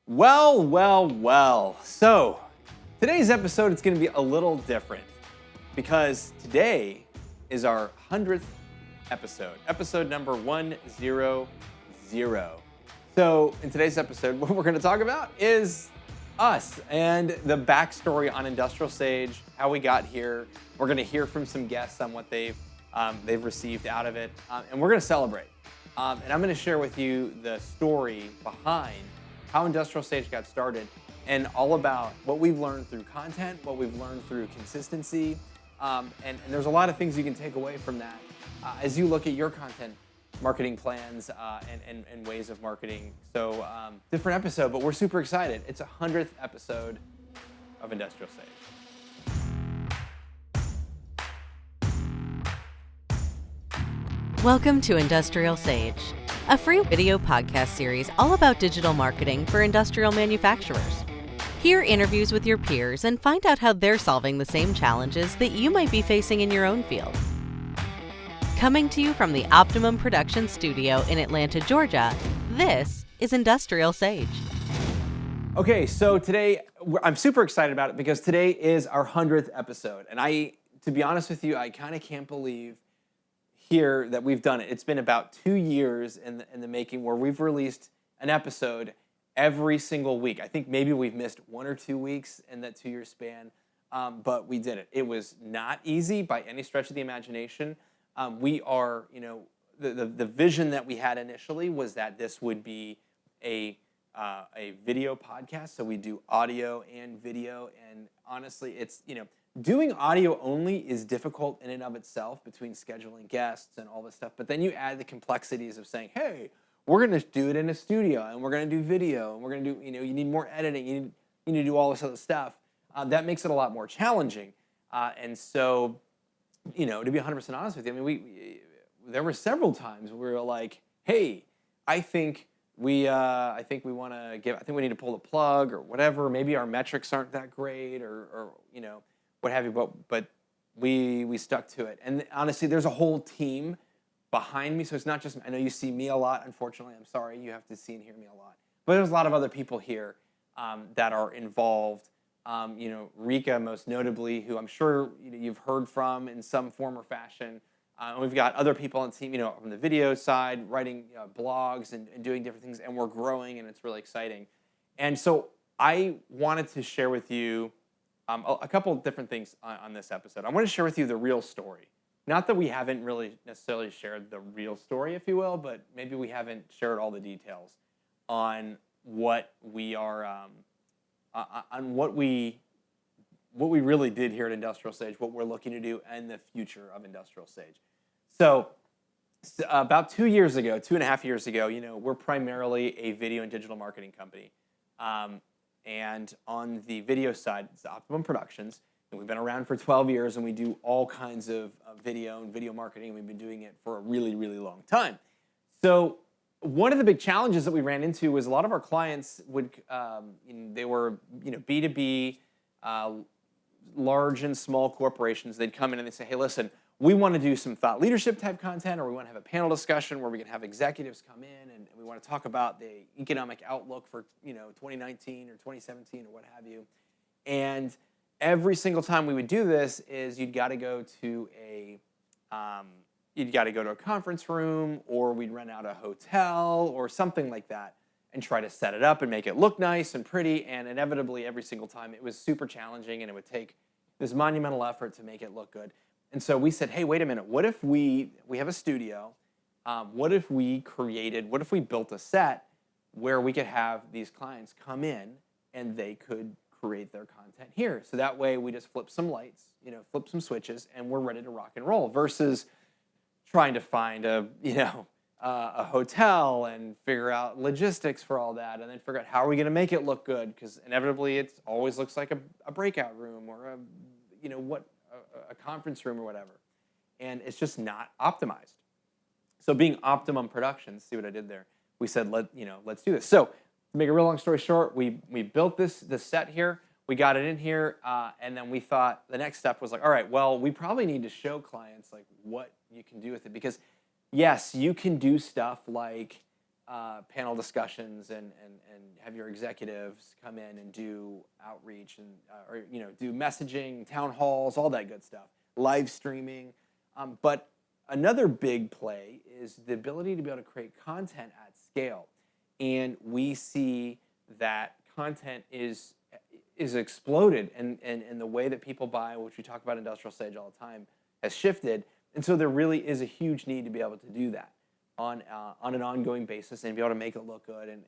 Well. So, today's episode is going to be a little different because today is our 100th episode number 100. So, in today's episode, what we're going to talk about is us and the backstory on IndustrialSage, how we got here. We're going to hear from some guests on what they've received out of it, and we're going to celebrate. And I'm going to share with you the story behind how IndustrialSage got started, and all about what we've learned through content, what we've learned through consistency, and there's a lot of things you can take away from that as you look at your content marketing plans and ways of marketing. So different episode, but we're super excited. It's a 100th episode of IndustrialSage. Welcome to IndustrialSage, a free video podcast series all about digital marketing for industrial manufacturers. Hear interviews with your peers and find out how they're solving the same challenges that you might be facing in your own field. Coming to you from the Optimum Productions studio in Atlanta, Georgia, this is IndustrialSage. Okay, so today, I'm super excited about it because today is our 100th episode. And to be honest with you, I kind of can't believe here that we've done it. It's been about 2 years in the making, where we've released an episode every single week. I think maybe we've missed 1 or 2 weeks in that 2-year span, but we did it. It was not easy by any stretch of the imagination. We are, the vision that we had initially was that this would be a video podcast. So we do audio and video, and honestly, it's, doing audio only is difficult in and of itself between scheduling guests and all this stuff. But then you add the complexities of saying, hey, we're going to do it in a studio, and we're going to do video, and we're going to do, you need more editing, you need to do all this other stuff. That makes it a lot more challenging. And so, to be 100% honest with you, there were several times where we were like, hey, I think we need to pull the plug or whatever. Maybe our metrics aren't that great, or what have you, but we stuck to it. And honestly, there's a whole team behind me, so it's not just, I know you see me a lot, unfortunately, I'm sorry, you have to see and hear me a lot. But there's a lot of other people here that are involved. Rika, most notably, who I'm sure you've heard from in some form or fashion. We've got other people on the team, from the video side, writing blogs and doing different things, and we're growing, and it's really exciting. And so I wanted to share with you a couple of different things on this episode. I want to share with you the real story. Not that we haven't really necessarily shared the real story, if you will, but maybe we haven't shared all the details on what we are, on what we really did here at IndustrialSage, what we're looking to do, and the future of IndustrialSage. So about 2 years ago, 2.5 years ago, we're primarily a video and digital marketing company. And on the video side, it's Optimum Productions. And we've been around for 12 years, and we do all kinds of video and video marketing. And we've been doing it for a really, really long time. So one of the big challenges that we ran into was a lot of our clients they were B2B, large and small corporations. They'd come in and they'd say, hey, listen, we want to do some thought leadership type content, or we want to have a panel discussion where we can have executives come in and we want to talk about the economic outlook for 2019 or 2017 or what have you. And every single time we would do this is you'd got to go to a conference room, or we'd rent out a hotel or something like that and try to set it up and make it look nice and pretty. And inevitably, every single time, it was super challenging, and it would take this monumental effort to make it look good. And so we said, hey, wait a minute. What if we have a studio? What if we built a set where we could have these clients come in and they could create their content here? So that way we just flip some lights, flip some switches, and we're ready to rock and roll, versus trying to find a hotel and figure out logistics for all that, and then figure out how are we going to make it look good, because inevitably it always looks like a breakout room or a conference room or whatever, and it's just not optimized. So being Optimum Productions, see what I did there? We said let's do this. So to make a real long story short, we built this set here. We got it in here, and then we thought the next step was like, all right, well, we probably need to show clients like what you can do with it, because yes, you can do stuff like panel discussions and have your executives come in and do outreach and or do messaging, town halls, all that good stuff, live streaming. But another big play is the ability to be able to create content at scale, and we see that content is exploded, and the way that people buy, which we talk about IndustrialSage all the time, has shifted, and so there really is a huge need to be able to do that on an ongoing basis and be able to make it look good, and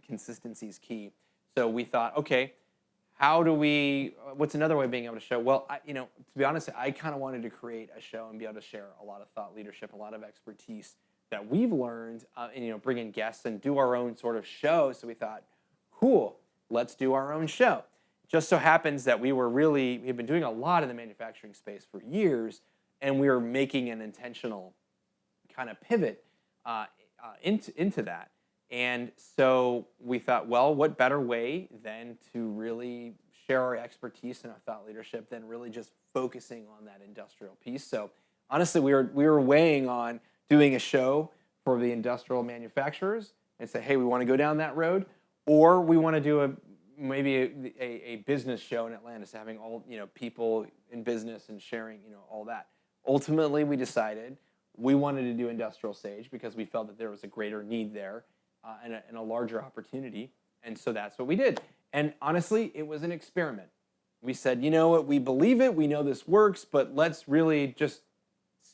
consistency is key. So we thought, okay, how do we? What's another way of being able to show? Well, to be honest, I kind of wanted to create a show and be able to share a lot of thought leadership, a lot of expertise that we've learned, and bring in guests and do our own sort of show. So we thought, cool, let's do our own show. Just so happens that we've been doing a lot in the manufacturing space for years, and we were making an intentional kind of pivot into that. And so we thought, well, what better way than to really share our expertise and our thought leadership than really just focusing on that industrial piece. So honestly, we were weighing on doing a show for the industrial manufacturers and say, hey, we want to go down that road, or we want to do maybe a business show in Atlanta, so having all people in business and sharing all that. Ultimately, we decided we wanted to do IndustrialSage because we felt that there was a greater need there and a larger opportunity, and so that's what we did. And honestly, it was an experiment. We said, you know what, we believe it, we know this works, but let's really just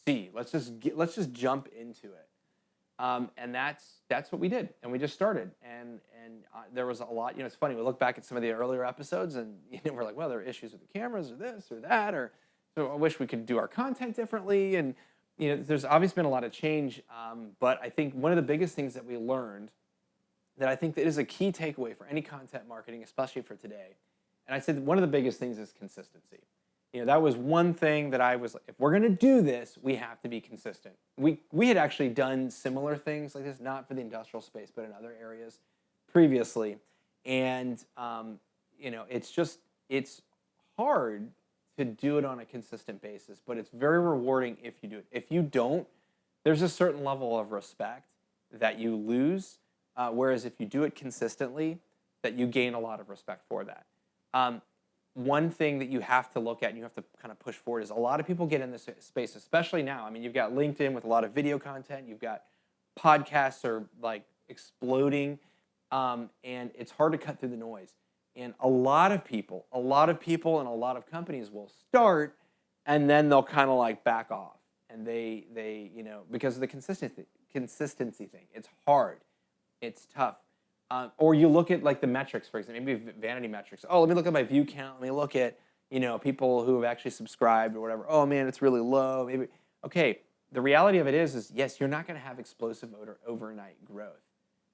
see. Let's just jump into it. And that's what we did, and we just started. And there was a lot. It's funny. We look back at some of the earlier episodes, and we're like, well, there are issues with the cameras, or this, or that, or so I wish we could do our content differently. And there's obviously been a lot of change. But I think one of the biggest things that we learned, that I think that is a key takeaway for any content marketing, especially for today, and I said one of the biggest things is consistency. That was one thing that I was like, if we're going to do this, we have to be consistent. We had actually done similar things like this, not for the industrial space, but in other areas previously. And, it's hard to do it on a consistent basis, but it's very rewarding if you do it. If you don't, there's a certain level of respect that you lose, whereas if you do it consistently, that you gain a lot of respect for that. One thing that you have to look at and you have to kind of push forward is a lot of people get in this space, especially now. I mean, you've got LinkedIn with a lot of video content. You've got podcasts are like exploding, and it's hard to cut through the noise. And a lot of people and a lot of companies will start, and then they'll kind of like back off. And they because of the consistency thing. It's hard. It's tough. Or you look at like the metrics, for example, maybe vanity metrics. Oh, let me look at my view count. Let me look at, people who have actually subscribed or whatever. Oh man, it's really low. Maybe. Okay, the reality of it is yes, you're not going to have explosive overnight growth.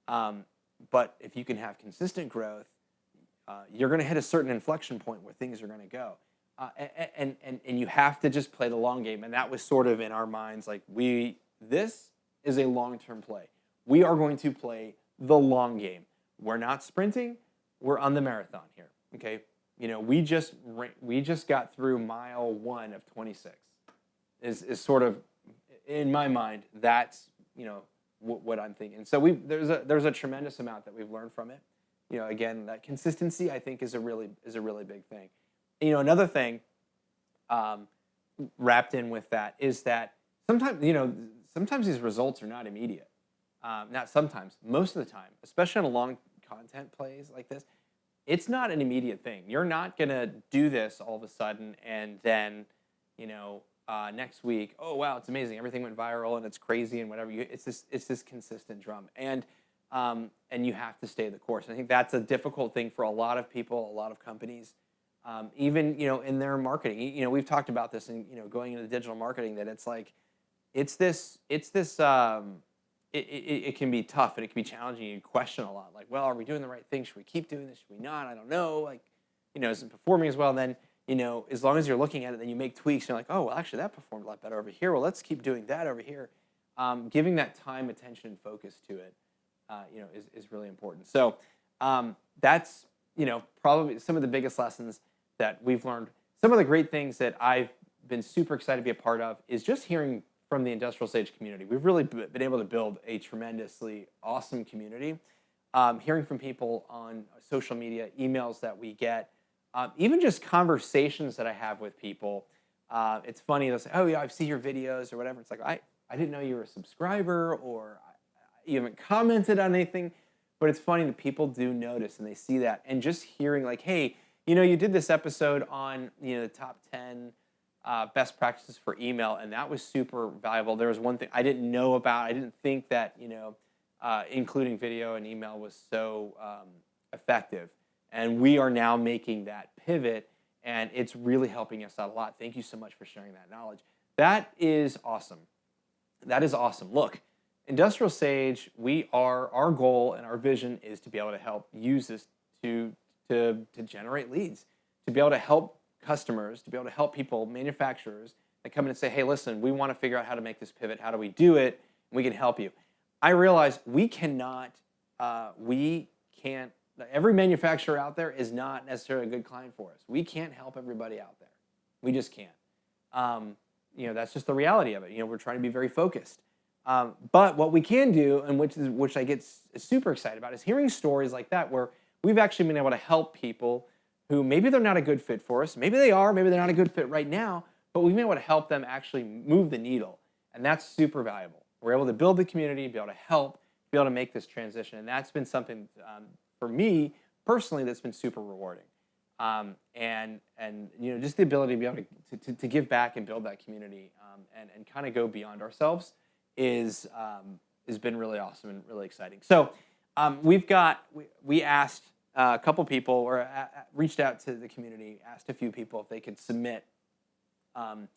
But if you can have consistent growth, you're going to hit a certain inflection point where things are going to go. And you have to just play the long game. And that was sort of in our minds, like this is a long-term play. We are going to play the long game. We're not sprinting. We're on the marathon here. Okay, we just got through mile 1 of 26. Is sort of in my mind. That's what I'm thinking. So there's a tremendous amount that we've learned from it. Again, that consistency I think is a really big thing. Another thing wrapped in with that is that sometimes these results are not immediate. Not sometimes, most of the time, especially on a long content plays like this, it's not an immediate thing. You're not going to do this all of a sudden and then, next week, oh, wow, it's amazing. Everything went viral and it's crazy and whatever. It's this consistent drum. And you have to stay the course. And I think that's a difficult thing for a lot of people, a lot of companies, even, in their marketing. We've talked about this in, going into digital marketing, that it's like, it can be tough and it can be challenging. You question a lot, like, well, are we doing the right thing? Should we keep doing this? Should we not? I don't know. Like, is it performing as well? And then, as long as you're looking at it, then you make tweaks. You're like, oh, well, actually that performed a lot better over here. Well, let's keep doing that over here. Giving that time, attention, and focus to it, is really important. So that's, probably some of the biggest lessons that we've learned. Some of the great things that I've been super excited to be a part of is just hearing from the IndustrialSage community. We've really been able to build a tremendously awesome community. Hearing from people on social media, emails that we get, even just conversations that I have with people. It's funny, they'll say, oh yeah, I've seen your videos or whatever. It's like, I didn't know you were a subscriber, or you haven't commented on anything. But it's funny that people do notice and they see that. And just hearing like, hey, you did this episode on the top 10 best practices for email, and that was super valuable. There was one thing I didn't know about. I didn't think that including video and email was so effective, and we are now making that pivot, and it's really helping us out a lot. Thank you so much for sharing that knowledge. That is awesome. That is awesome. Look, IndustrialSage, our goal and our vision is to be able to help use this to generate leads, to be able to help customers, to be able to help people, manufacturers that come in and say, hey, listen, we want to figure out how to make this pivot. How do we do it? And we can help you. I realize we can't, every manufacturer out there is not necessarily a good client for us. We can't help everybody out there. We just can't. That's just the reality of it. We're trying to be very focused. But what we can do, and which I get super excited about, is hearing stories like that where we've actually been able to help people who maybe they're not a good fit for us. Maybe they are, maybe they're not a good fit right now, but we've been able to help them actually move the needle. And that's super valuable. We're able to build the community, be able to help, be able to make this transition. And that's been something for me personally that's been super rewarding. And just the ability to be able to give back and build that community and kind of go beyond ourselves has been really awesome and really exciting. So we asked a couple people, or reached out to the community, asked a few people if they could submit some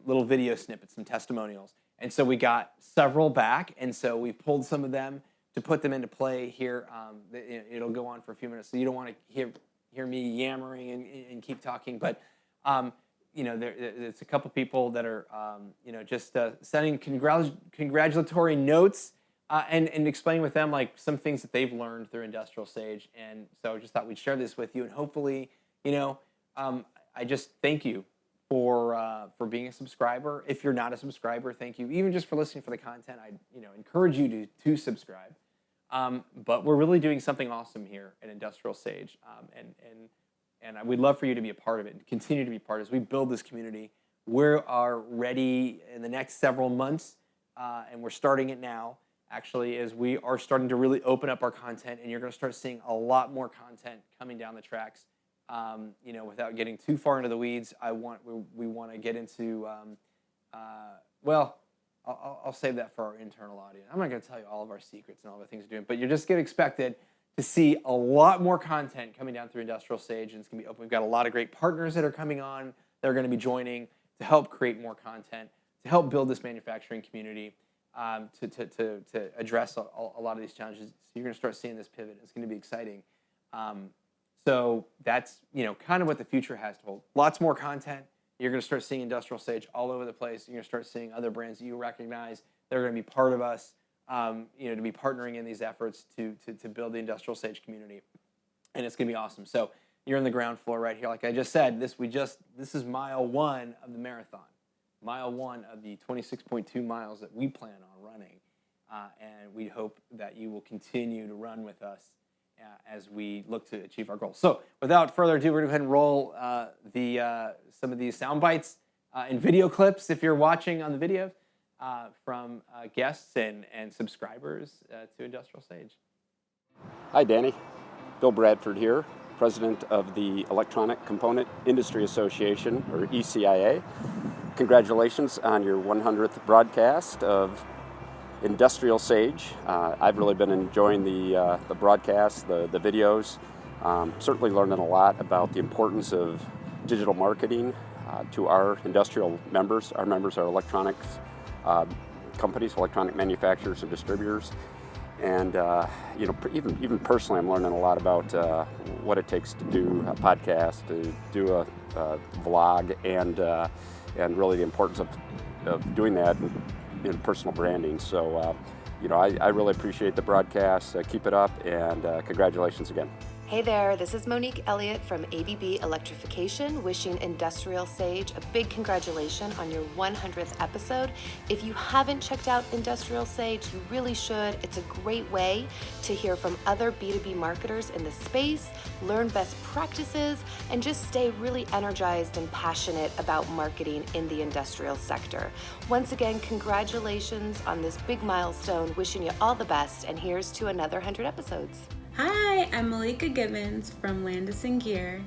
little video snippets, some testimonials. And so we got several back, and so we pulled some of them to put them into play here. It'll go on for a few minutes, so you don't want to hear me yammering and keep talking, but there's a couple people that are just sending congratulatory notes and explaining with them like some things that they've learned through IndustrialSage. And so I just thought we'd share this with you, and hopefully I just thank you for being a subscriber. If you're not a subscriber, thank you. Even just for listening for the content, I encourage you to subscribe. But we're really doing something awesome here at IndustrialSage, and we'd love for you to be a part of it and continue to be part as we build this community. We are ready in the next several months, and we're starting it now. Actually, as we are starting to really open up our content, and you're going to start seeing a lot more content coming down the tracks. Without getting too far into the weeds, we want to get into, I'll save that for our internal audience. I'm not going to tell you all of our secrets and all the things we're doing, but you're just going to expected to see a lot more content coming down through IndustrialSage, and it's going to be open. We've got a lot of great partners that are coming on. They're going to be joining to help create more content, to help build this manufacturing community, to address a lot of these challenges. So you're going to start seeing this pivot. It's going to be exciting. So that's kind of what the future has to hold. Lots more content. You're going to start seeing IndustrialSage all over the place. You're going to start seeing other brands that you recognize. They're going to be part of us. To be partnering in these efforts to build the IndustrialSage community, and it's going to be awesome. So you're on the ground floor right here. Like I just said, this is mile 1 of the marathon, mile 1 of the 26.2 miles that we plan on running, and we hope that you will continue to run with us as we look to achieve our goals. So without further ado, we're going to go ahead and roll some of these sound bites and video clips if you're watching on the video from guests and subscribers to IndustrialSage. Hi, Danny. Bill Bradford here, president of the Electronic Component Industry Association, or ECIA. Congratulations on your 100th broadcast of IndustrialSage. I've really been enjoying the broadcasts, the videos, certainly learning a lot about the importance of digital marketing to our industrial members. Our members are electronics companies, electronic manufacturers and distributors. And even personally, I'm learning a lot about what it takes to do a podcast, to do a vlog, and really the importance of doing that in personal branding. So, I really appreciate the broadcast. Keep it up, and congratulations again. Hey there, this is Monique Elliott from ABB Electrification, wishing IndustrialSage a big congratulations on your 100th episode. If you haven't checked out IndustrialSage, you really should. It's a great way to hear from other B2B marketers in the space, learn best practices, and just stay really energized and passionate about marketing in the industrial sector. Once again, congratulations on this big milestone. Wishing you all the best, and here's to another 100 episodes. Hi, I'm Malika Gibbons from Landis & Gear.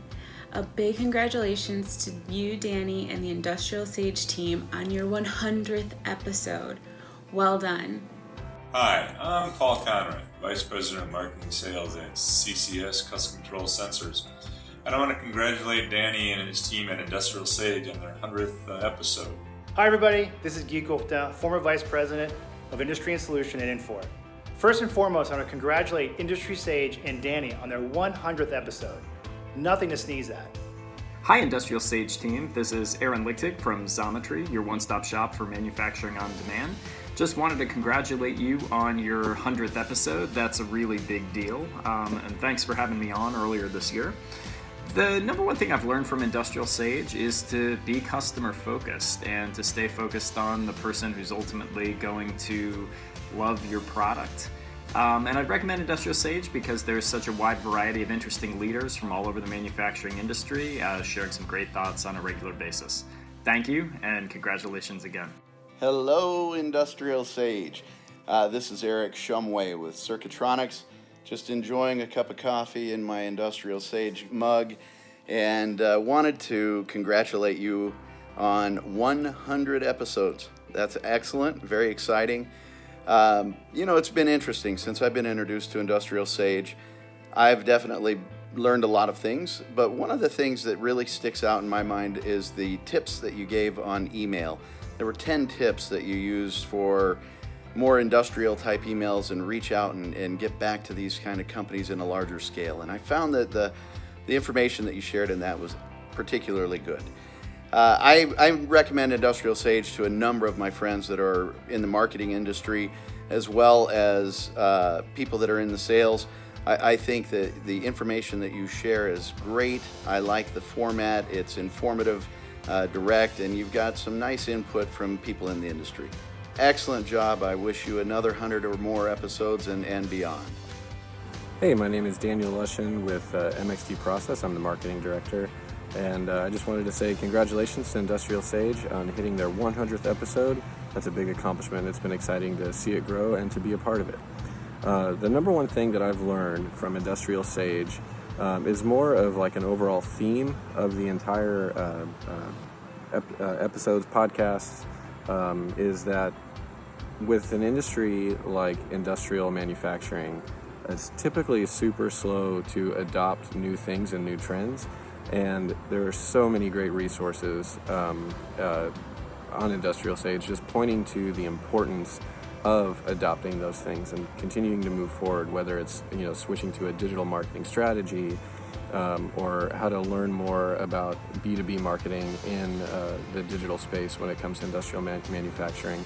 A big congratulations to you, Danny, and the IndustrialSage team on your 100th episode. Well done. Hi, I'm Paul Conrad, Vice President of Marketing Sales at CCS Custom Control Sensors. And I want to congratulate Danny and his team at IndustrialSage on their 100th episode. Hi everybody, this is Guy Gupta, former Vice President of Industry and Solution at Infor. First and foremost, I want to congratulate IndustrialSage and Danny on their 100th episode. Nothing to sneeze at. Hi IndustrialSage team, this is Aaron Lichtig from Xometry, your one-stop shop for manufacturing on demand. Just wanted to congratulate you on your 100th episode. That's a really big deal, and thanks for having me on earlier this year. The number one thing I've learned from IndustrialSage is to be customer focused and to stay focused on the person who's ultimately going to love your product. And I'd recommend IndustrialSage because there's such a wide variety of interesting leaders from all over the manufacturing industry sharing some great thoughts on a regular basis. Thank you, and congratulations again. Hello, IndustrialSage. This is Eric Shumway with Circuitronics. Just enjoying a cup of coffee in my IndustrialSage mug, and wanted to congratulate you on 100 episodes. That's excellent, very exciting. It's been interesting since I've been introduced to IndustrialSage. I've definitely learned a lot of things, but one of the things that really sticks out in my mind is the tips that you gave on email. There were 10 tips that you used for more industrial type emails and reach out and get back to these kind of companies in a larger scale. And I found that the information that you shared in that was particularly good. I recommend IndustrialSage to a number of my friends that are in the marketing industry, as well as people that are in the sales. I think that the information that you share is great. I like the format. It's informative, direct, and you've got some nice input from people in the industry. Excellent job. I wish you another 100 or more episodes and beyond. Hey, my name is Daniel Lushin with MXD Process. I'm the marketing director. And I just wanted to say congratulations to IndustrialSage on hitting their 100th episode. That's a big accomplishment. It's been exciting to see it grow and to be a part of it. The number one thing that I've learned from IndustrialSage is more of like an overall theme of the entire episodes, podcasts, is that with an industry like industrial manufacturing, it's typically super slow to adopt new things and new trends. And there are so many great resources on IndustrialSage just pointing to the importance of adopting those things and continuing to move forward, whether it's switching to a digital marketing strategy or how to learn more about B2B marketing in the digital space when it comes to industrial manufacturing.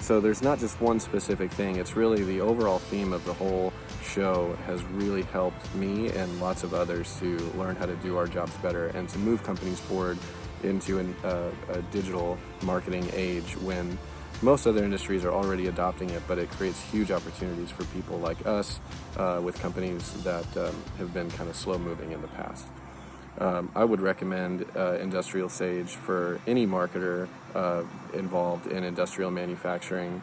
So there's not just one specific thing. It's really the overall theme of the whole show has really helped me and lots of others to learn how to do our jobs better and to move companies forward into a digital marketing age when most other industries are already adopting it, but it creates huge opportunities for people like us with companies that have been kind of slow moving in the past. I would recommend IndustrialSage for any marketer involved in industrial manufacturing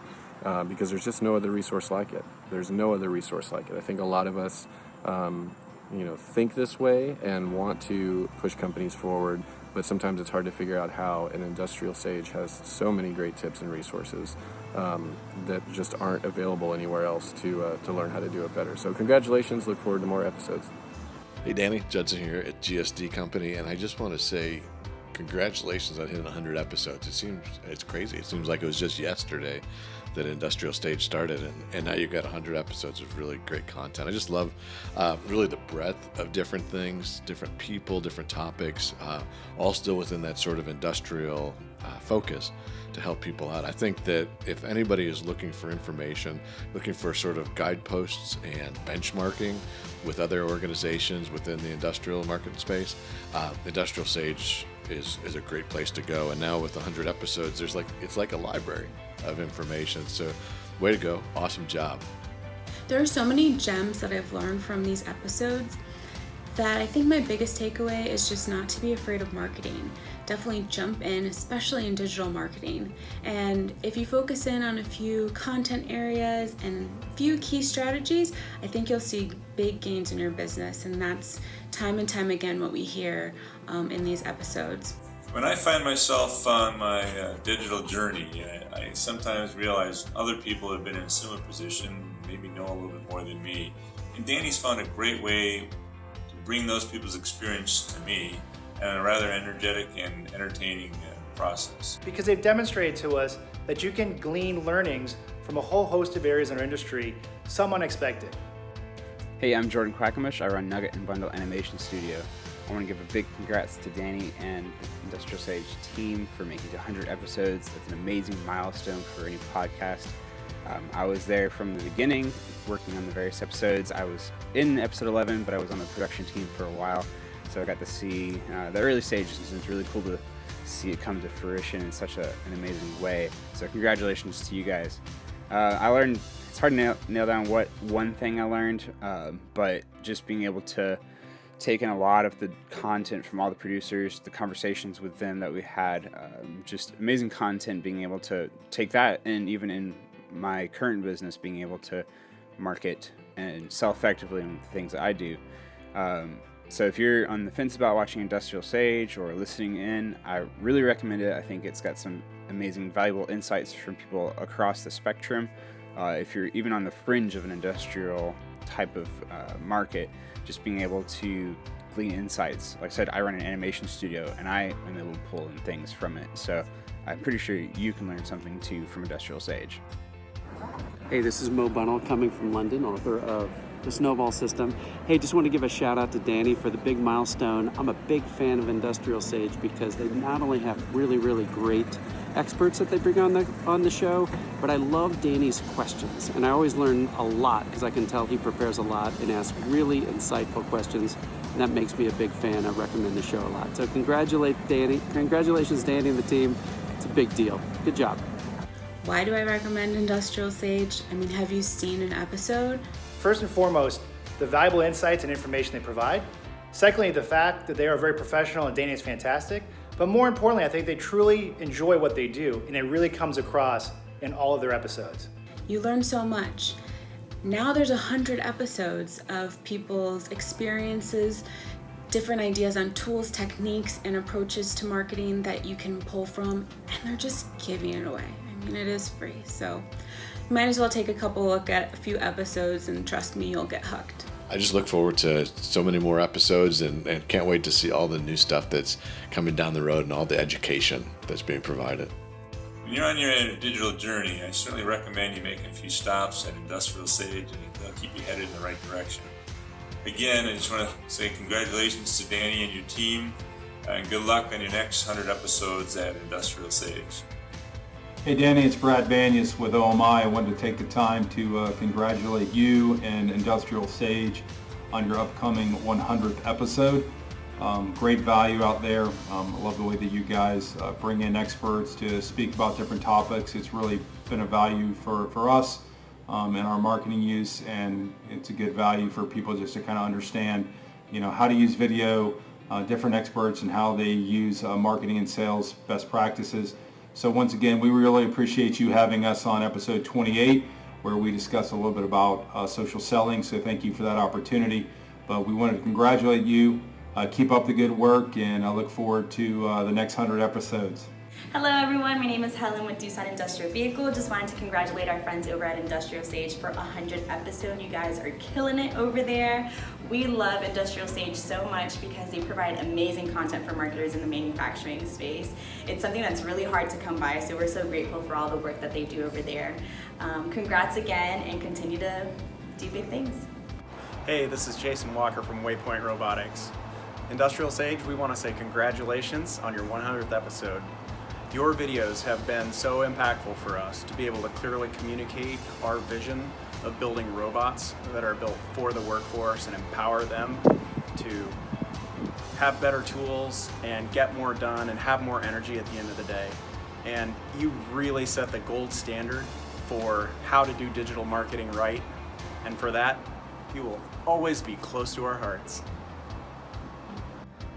because there's just no other resource like it. There's no other resource like it. I think a lot of us, think this way and want to push companies forward, but sometimes it's hard to figure out how. And IndustrialSage has so many great tips and resources that just aren't available anywhere else to learn how to do it better. So congratulations. Look forward to more episodes. Hey Danny, Judson here at GSD Company, and I just want to say congratulations on hitting 100 episodes. It's crazy. It seems like it was just yesterday that Industrial Stage started, and now you've got 100 episodes of really great content. I just love really the breadth of different things, different people, different topics, all still within that sort of industrial focus to help people out. I think that if anybody is looking for information, looking for sort of guideposts and benchmarking with other organizations within the industrial market space, Industrial Sage is a great place to go. And now with 100 episodes, it's like a library of information. So way to go. Awesome job. There are so many gems that I've learned from these episodes that I think my biggest takeaway is just not to be afraid of marketing. Definitely jump in, especially in digital marketing. And if you focus in on a few content areas and a few key strategies, I think you'll see big gains in your business. And that's time and time again what we hear in these episodes. When I find myself on my digital journey, I sometimes realize other people have been in a similar position, maybe know a little bit more than me. And Danny's found a great way to bring those people's experience to me in a rather energetic and entertaining process. Because they've demonstrated to us that you can glean learnings from a whole host of areas in our industry, some unexpected. Hey, I'm Jordan Quackenbush. I run Nugget and Bundle Animation Studio. I want to give a big congrats to Danny and the Industrial Sage team for making it to 100 episodes. That's an amazing milestone for any podcast. I was there from the beginning, working on the various episodes. I was in episode 11, but I was on the production team for a while, so I got to see the early stages, and it's really cool to see it come to fruition in such an amazing way. So congratulations to you guys. I learned, it's hard to nail down what one thing I learned, but just being able to take in a lot of the content from all the producers, the conversations with them that we had, just amazing content, being able to take that, and even in my current business, being able to market and sell effectively in the things that I do. So if you're on the fence about watching Industrial Sage or listening in, I really recommend it. I think it's got some amazing, valuable insights from people across the spectrum. If you're even on the fringe of an industrial type of market, just being able to glean insights. Like I said, I run an animation studio, and I am able to pull in things from it. So I'm pretty sure you can learn something too from Industrial Sage. Hey, this is Mo Bunnell coming from London, author of The Snowball System. Hey, just want to give a shout out to Danny for the big milestone. I'm a big fan of Industrial Sage because they not only have really, really great experts that they bring on the show, but I love Danny's questions, and I always learn a lot because I can tell he prepares a lot and asks really insightful questions, and that makes me a big fan. I recommend the show a lot. So congratulations, Danny and the team. It's a big deal. Good job. Why do I recommend Industrial Sage? I mean, have you seen an episode? First and foremost, the valuable insights and information they provide. Secondly, the fact that they are very professional and Danny is fantastic. But more importantly, I think they truly enjoy what they do, and it really comes across in all of their episodes. You learn so much. Now there's 100 episodes of people's experiences, different ideas on tools, techniques, and approaches to marketing that you can pull from, and they're just giving it away. I mean, it is free, so you might as well take a couple look at a few episodes, and trust me, you'll get hooked. I just look forward to so many more episodes and can't wait to see all the new stuff that's coming down the road and all the education that's being provided. When you're on your digital journey, I certainly recommend you making a few stops at Industrial Sage, and they'll keep you headed in the right direction. Again, I just want to say congratulations to Danny and your team, and good luck on your next 100 episodes at Industrial Sage. Hey Danny, it's Brad Banyas with OMI. I wanted to take the time to congratulate you and Industrial Sage on your upcoming 100th episode. Great value out there. I love the way that you guys bring in experts to speak about different topics. It's really been a value for us in our marketing use, and it's a good value for people just to kind of understand, how to use video, different experts, and how they use marketing and sales best practices. So once again, we really appreciate you having us on episode 28, where we discuss a little bit about social selling. So thank you for that opportunity. But we wanted to congratulate you. Keep up the good work, and I look forward to the next 100 episodes. Hello everyone, my name is Helen with Doosan Industrial Vehicle. Just wanted to congratulate our friends over at IndustrialSage for 100th episode. You guys are killing it over there. We love IndustrialSage so much because they provide amazing content for marketers in the manufacturing space. It's something that's really hard to come by, so we're so grateful for all the work that they do over there. Congrats again and continue to do big things. Hey, this is Jason Walker from Waypoint Robotics. IndustrialSage, we want to say congratulations on your 100th episode. Your videos have been so impactful for us to be able to clearly communicate our vision of building robots that are built for the workforce and empower them to have better tools and get more done and have more energy at the end of the day. And you really set the gold standard for how to do digital marketing right. And for that, you will always be close to our hearts.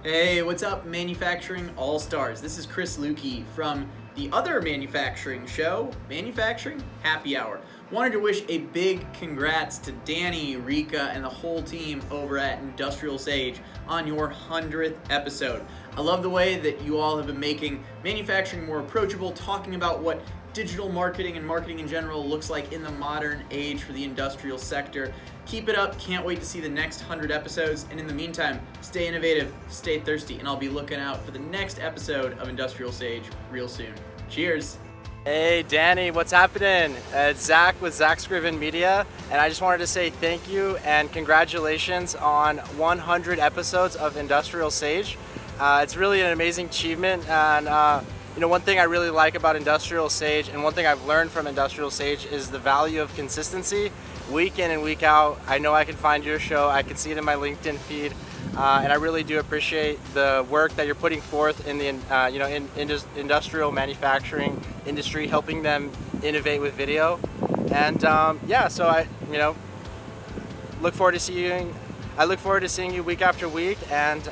Hey, what's up, Manufacturing All-Stars? This is Chris Lukey from the other manufacturing show, Manufacturing Happy Hour. Wanted to wish a big congrats to Danny, Rika, and the whole team over at IndustrialSage on your 100th episode. I love the way that you all have been making manufacturing more approachable, talking about what digital marketing and marketing in general looks like in the modern age for the industrial sector. Keep it up. Can't wait to see the next 100 episodes. And in the meantime, stay innovative, stay thirsty, and I'll be looking out for the next episode of IndustrialSage real soon. Cheers. Hey Danny, what's happening? It's Zach with Zach Scriven Media, and I just wanted to say thank you and congratulations on 100 episodes of IndustrialSage. It's really an amazing achievement, and one thing I really like about IndustrialSage, and one thing I've learned from IndustrialSage, is the value of consistency. Week in and week out, I know I can find your show, I can see it in my LinkedIn feed, and I really do appreciate the work that you're putting forth in the industrial manufacturing industry, helping them innovate with video. And so I look forward to seeing you week after week, and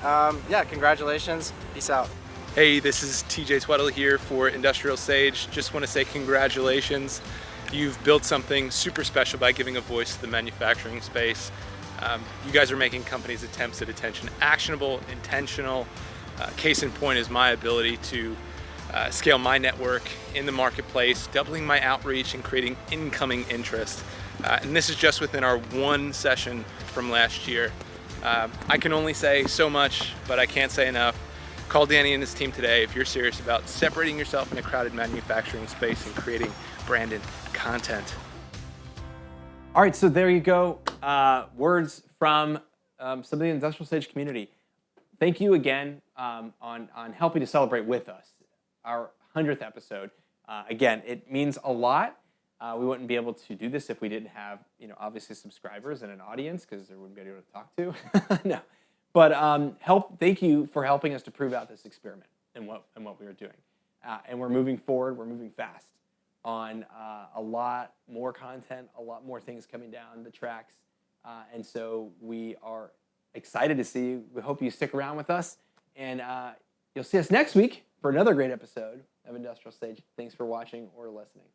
congratulations, peace out. Hey, this is TJ Tweddle here for IndustrialSage. Just want to say congratulations. You've built something super special by giving a voice to the manufacturing space. You guys are making companies' attempts at attention actionable, intentional. Case in point is my ability to scale my network in the marketplace, doubling my outreach and creating incoming interest. And this is just within our one session from last year. I can only say so much, but I can't say enough. Call Danny and his team today if you're serious about separating yourself in a crowded manufacturing space and creating branded content. All right, so there you go. Words from some of the IndustrialSage community. Thank you again on helping to celebrate with us our 100th episode. Again, it means a lot. We wouldn't be able to do this if we didn't have, obviously subscribers and an audience, because there wouldn't be anyone to talk to. No. But thank you for helping us to prove out this experiment and what we were doing. And we're moving forward. We're moving fast on a lot more content, a lot more things coming down the tracks. And so we are excited to see you. We hope you stick around with us. And you'll see us next week for another great episode of IndustrialSage. Thanks for watching or listening.